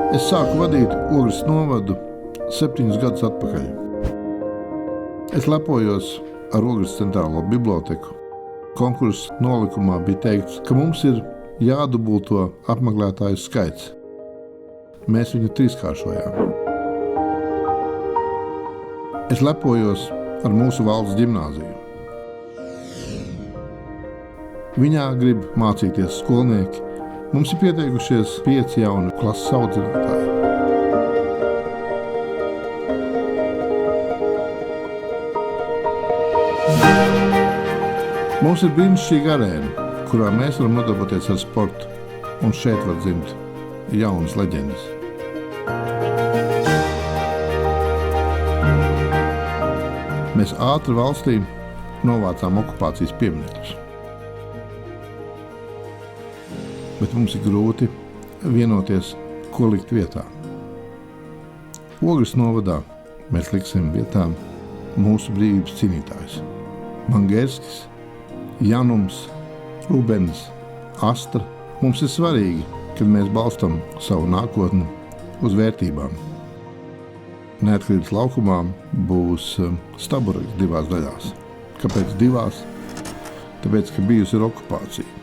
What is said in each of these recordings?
Es sāku vadīt Ogres novadu 7 gadus atpakaļ. Es lepojos ar Ogres centrālo biblioteku. Konkursa nolikumā bija teikts, ka mums ir jādubulto apmeklētāju skaits. Mēs viņu 3-kāršojām. Es lepojos ar mūsu valsts ģimnāziju. Viņā grib mācīties skolnieki. Mums ir pieteikušies 5 jauni klases audzinātāji. Mums ir brīnišķīga arēna, kurā mēs varam nodarboties ar sportu, un šeit var dzimt jaunas leģendas. Mēs ātri valstī novācām okupācijas pieminekļus. Bet mums ir grūti vienoties, ko likt vietā. Ogres novadā mēs liksim vietā mūsu brīvības cīnītājus. Mangerskis, Janums, Rubens, Astra. Mums ir svarīgi, kad mēs balstam savu nākotni uz vērtībām. Neatkarības laukumā būs Staburaks 2 daļās. Kāpēc 2? Tāpēc, ka bijusi ir okupācija.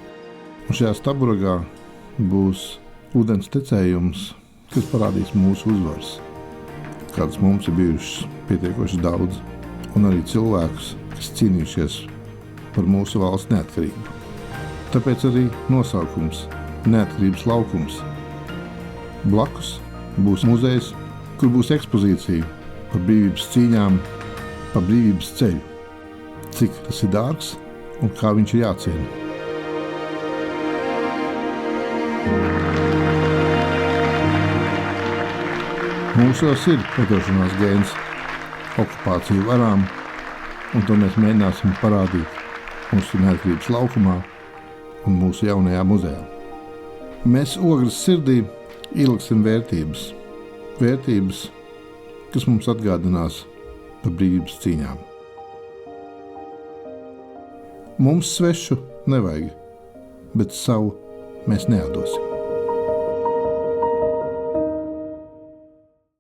Un šajā Staburagā būs ūdens tecējums, kas parādīs mūsu uzvaras, kādas mums ir bijušas pietiekoši daudz, un arī cilvēkus, kas cīnījušies par mūsu valsts neatkarību. Tāpēc arī nosaukums Neatkarības laukums. Blakus būs muzejs, kur būs ekspozīcija par brīvības cīņām, par brīvības ceļu, cik tas ir dārgs un kā viņš ir jāciena. Mūsos ir pretošanās gēns okupāciju varām, un to mēs mēģināsim parādīt mūsu neatkarības laukumā un mūsu jaunajā muzejā. Mēs Ogres sirdī ieliksim vērtības, kas mums atgādinās par brīvības cīņām. Mums svešu nevajag, bet savu mēs neatdosim.